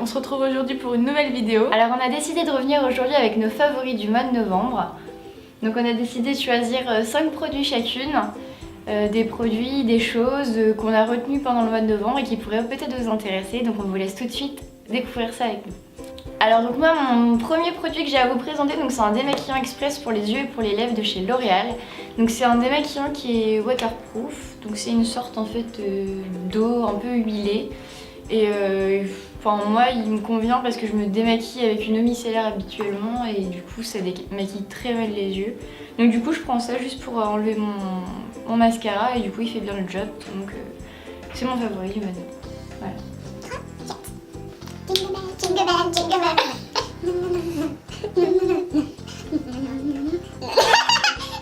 On se retrouve aujourd'hui pour une nouvelle vidéo. Alors on a décidé de revenir aujourd'hui avec nos favoris du mois de novembre. Donc on a décidé de choisir 5 produits chacune, des produits, des choses qu'on a retenues pendant le mois de novembre et qui pourraient peut-être vous intéresser. Donc on vous laisse tout de suite découvrir ça avec nous. Alors donc moi mon premier produit que j'ai à vous présenter, donc c'est un démaquillant express pour les yeux et pour les lèvres de chez L'Oréal. Donc c'est un démaquillant qui est waterproof, donc c'est une sorte en fait d'eau un peu huilée. Et enfin, moi il me convient parce que je me démaquille avec une eau micellaire habituellement et du coup ça démaquille très mal les yeux. Donc du coup je prends ça juste pour enlever mon mascara et du coup il fait bien le job. Donc c'est mon favori du maintenant. Voilà.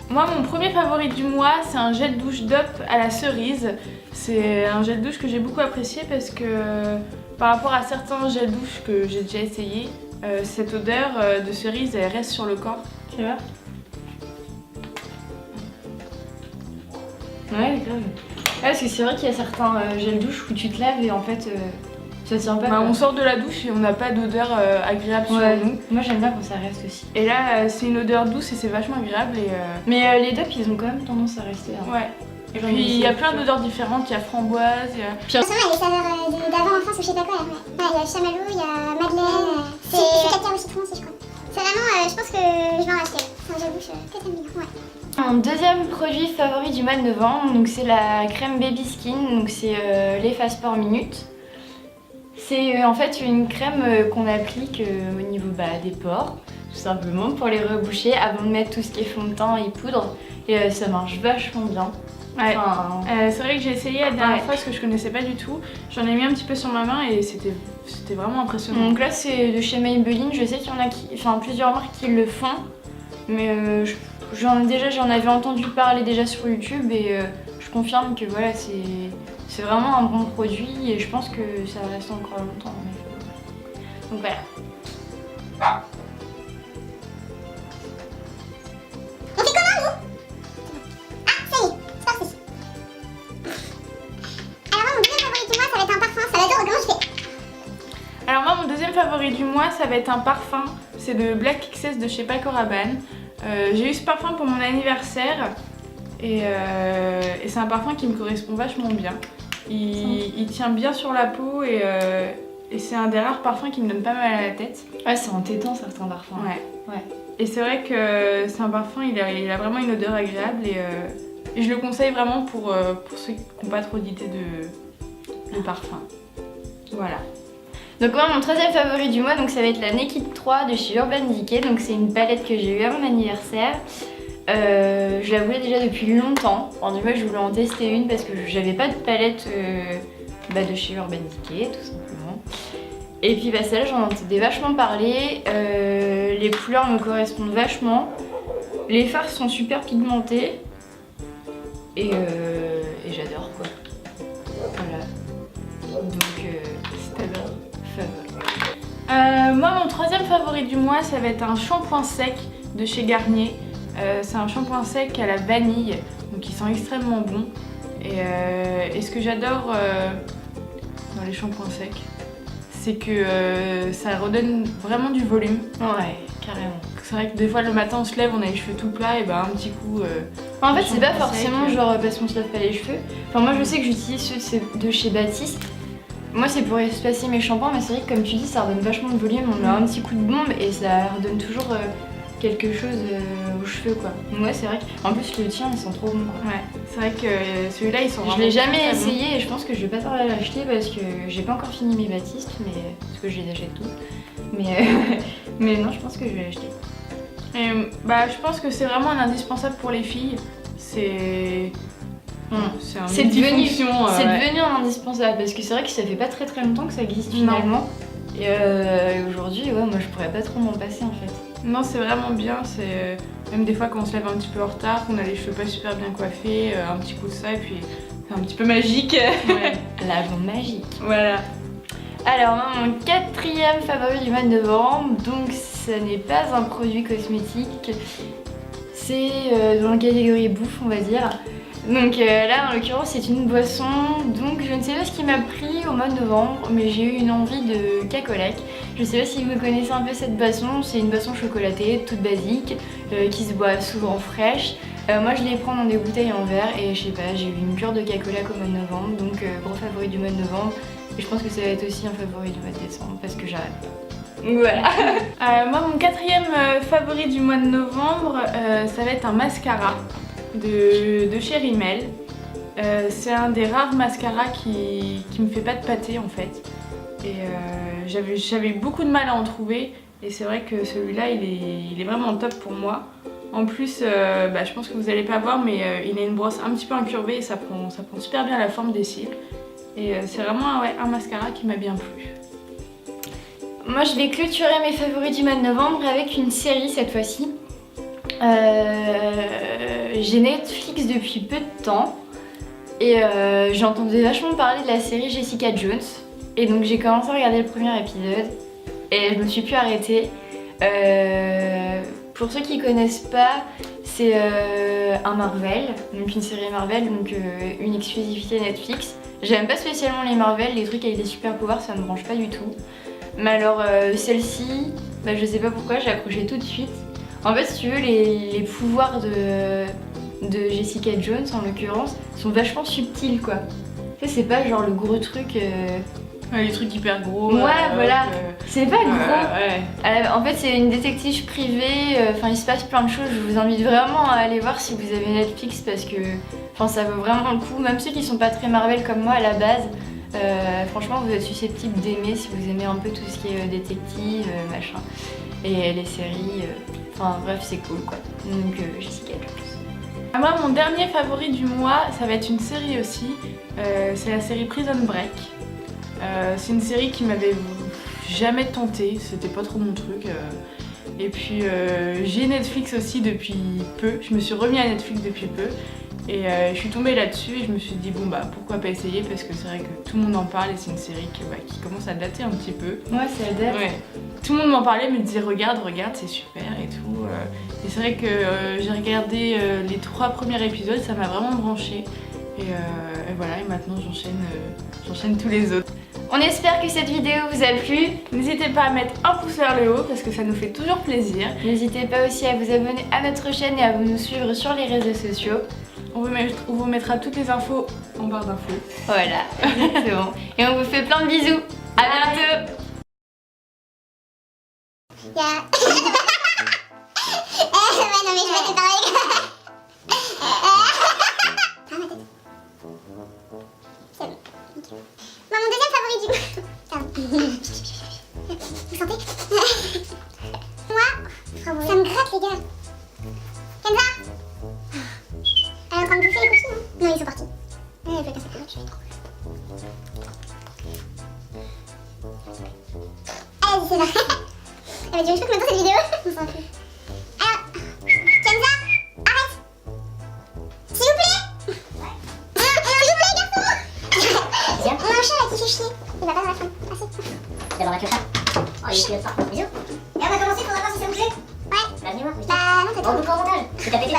Moi mon premier favori du mois c'est un gel douche DOP à la cerise. C'est un gel douche que j'ai beaucoup apprécié parce que par rapport à certains gels douche que j'ai déjà essayé, cette odeur de cerise elle reste sur le corps. Tu vois? Ouais, grave. Ouais, parce que c'est vrai qu'il y a certains gels douche où tu te laves et en fait ça tient pas. Bah, on sort de la douche et on n'a pas d'odeur agréable sur nous. Moi j'aime bien quand ça reste aussi. Et là c'est une odeur douce et c'est vachement agréable. Mais les DOP ils ont quand même tendance à rester. Hein. Ouais. Et puis il y a plein d'odeurs différentes, il y a framboise, il y a... Puis il y a les saveurs d'avant enfance ou je sais pas quoi là. Ouais, il y a chamallow, il y a madeleine, c'est cacao au citron aussi je crois. C'est vraiment, je pense que je vais en acheter. C'est un gel douche que t'aimes bien, ouais. Mon deuxième produit favori du mois de novembre, donc c'est la crème Baby Skin, donc c'est l'efface pores minute. C'est en fait une crème qu'on applique au niveau des pores, tout simplement pour les reboucher avant de mettre tout ce qui est fond de teint et poudre. Et ça marche vachement bien. Ouais. Enfin, c'est vrai que j'ai essayé la dernière fois parce que je connaissais pas du tout. J'en ai mis un petit peu sur ma main et c'était vraiment impressionnant. Donc là c'est de chez Maybelline, je sais qu'il y en a plusieurs marques qui le font. Mais j'en avais entendu parler déjà sur YouTube et je confirme que voilà c'est vraiment un bon produit et je pense que ça reste encore longtemps. Donc voilà. On fait comment nous? Ah ça y est, c'est parti. Alors moi mon deuxième favori du mois ça va être un parfum, ça va être au grand G. Alors moi mon deuxième favori du mois ça va être un parfum. C'est de Black Excess de chez Paco Rabanne. J'ai eu ce parfum pour mon anniversaire et c'est un parfum qui me correspond vachement bien. Il tient bien sur la peau et c'est un des rares parfums qui me donne pas mal à la tête. Ouais, c'est entêtant certains parfums. Ouais. Et c'est vrai que c'est un parfum, il a vraiment une odeur agréable et je le conseille vraiment pour ceux qui n'ont pas trop d'idées de parfum. Voilà. Donc moi mon troisième favori du mois, donc ça va être la Naked 3 de chez Urban Decay. Donc c'est une palette que j'ai eue à mon anniversaire. Je la voulais déjà depuis longtemps. Du coup je voulais en tester une parce que j'avais pas de palette de chez Urban Decay tout simplement. Et puis celle-là j'en entendais vachement parler. Les couleurs me correspondent vachement. Les fards sont super pigmentés. Et j'adore quoi. Voilà. Donc c'est-à-dire moi mon troisième favori du mois ça va être un shampoing sec de chez Garnier. C'est un shampoing sec à la vanille, donc il sent extrêmement bon. Et ce que j'adore dans les shampoings secs, c'est que ça redonne vraiment du volume. Ouais, carrément. C'est vrai que des fois le matin on se lève, on a les cheveux tout plats et un petit coup... en fait c'est pas forcément genre parce qu'on se lave pas les cheveux. Enfin moi je sais que j'utilise ceux de chez Baptiste. Moi c'est pour espacer mes shampoings, mais c'est vrai que comme tu dis ça redonne vachement de volume, on a un petit coup de bombe et ça redonne toujours quelque chose aux cheveux quoi. Donc ouais c'est vrai qu'en plus le tien ils sont trop bons quoi. Ouais, c'est vrai que celui-là ils sont vraiment... Je l'ai jamais essayé et je pense que je vais pas tarder à l'acheter parce que j'ai pas encore fini mes Baptistes, mais parce que je les achète tous. Mais non je pense que je vais l'acheter. Et je pense que c'est vraiment un indispensable pour les filles. C'est devenu un indispensable parce que c'est vrai que ça fait pas très longtemps que ça existe finalement. Et aujourd'hui moi je pourrais pas trop m'en passer en fait. Non c'est vraiment bien, c'est même des fois quand on se lève un petit peu en retard, qu'on a les cheveux pas super bien coiffés, un petit coup de ça et puis c'est un petit peu magique. Ouais, la bombe magique. Voilà. Alors mon quatrième favori du mois de novembre, donc ce n'est pas un produit cosmétique, c'est dans la catégorie bouffe on va dire. Donc là, en l'occurrence, c'est une boisson. Donc je ne sais pas ce qui m'a pris au mois de novembre, mais j'ai eu une envie de cacolac. Je ne sais pas si vous connaissez un peu cette boisson. C'est une boisson chocolatée, toute basique, qui se boit souvent fraîche. Moi, je les prends dans des bouteilles en verre et je sais pas, j'ai eu une cure de cacolac au mois de novembre. Donc gros favori du mois de novembre. Et je pense que ça va être aussi un favori du mois de décembre parce que j'arrête pas. Voilà. Moi, mon quatrième favori du mois de novembre, ça va être un mascara de chez Rimmel. C'est un des rares mascaras qui me fait pas de pâté en fait. Et j'avais beaucoup de mal à en trouver. Et c'est vrai que celui-là, il est vraiment top pour moi. En plus, je pense que vous allez pas voir, mais il a une brosse un petit peu incurvée et ça prend super bien la forme des cils. Et c'est vraiment un mascara qui m'a bien plu. Moi, je vais clôturer mes favoris du mois de novembre avec une série cette fois-ci. J'ai Netflix depuis peu de temps et j'entendais vachement parler de la série Jessica Jones. Et donc j'ai commencé à regarder le premier épisode et je me suis plus arrêtée. Pour ceux qui connaissent pas, c'est un Marvel, donc une série Marvel, donc une exclusivité Netflix. J'aime pas spécialement les Marvel, les trucs avec des super pouvoirs ça me branche pas du tout. Mais alors celle-ci, je sais pas pourquoi, j'ai accroché tout de suite. En fait si tu veux, les pouvoirs de Jessica Jones en l'occurrence sont vachement subtils quoi. Tu sais, c'est pas genre le gros truc... Les trucs hyper gros. Ouais, voilà. C'est pas gros. Ouais. En fait, c'est une détective privée. Enfin, il se passe plein de choses. Je vous invite vraiment à aller voir si vous avez Netflix parce que ça vaut vraiment le coup. Même ceux qui sont pas très Marvel comme moi à la base, franchement, vous êtes susceptible d'aimer si vous aimez un peu tout ce qui est détective, machin. Et les séries. Enfin, bref, c'est cool quoi. Donc, Jessica Jones. Moi, mon dernier favori du mois, ça va être une série aussi. C'est la série Prison Break. C'est une série qui m'avait jamais tentée, c'était pas trop mon truc. Et puis j'ai Netflix aussi depuis peu, je me suis remis à Netflix depuis peu. Et je suis tombée là-dessus et je me suis dit pourquoi pas essayer parce que c'est vrai que tout le monde en parle et c'est une série qui commence à dater un petit peu. Ouais, c'est la date. Ouais. Tout le monde m'en parlait, me disait regarde, c'est super et tout. Et c'est vrai que j'ai regardé les 3 premiers épisodes, ça m'a vraiment branché. Et voilà, et maintenant j'enchaîne tous les autres. On espère que cette vidéo vous a plu. N'hésitez pas à mettre un pouce vers le haut parce que ça nous fait toujours plaisir. N'hésitez pas aussi à vous abonner à notre chaîne et à nous suivre sur les réseaux sociaux. On vous mettra toutes les infos en barre d'infos. Voilà, exactement. Et on vous fait plein de bisous. À bientôt. Ouais, non mais je vais te parler. C'est bon. Bon, mon deuxième favori du... Pardon. Vous sentez? Moi, ça me gratte les gars. Kenza, elle est en train de bouffer les cookies, non? Non, ils sont partis. Elle veut casser le je suis trop. Allez, c'est là. Elle m'a dit, je peux que maintenant cette vidéo. On s'en fout. Alors, Kenza, arrête. S'il vous plaît. S'il vous plaît, garçon. On a un chat là qui fait chier. Il va pas dans la fin. Ah si. D'abord avec le chat. Oh, il est plus de ça. Bisous. Et on va commencer, faudra voir si ça vous plaît. Ouais. Bah, venez voir. Bah non, t'as Bon, tout. coup de montage. Tu t'as pété.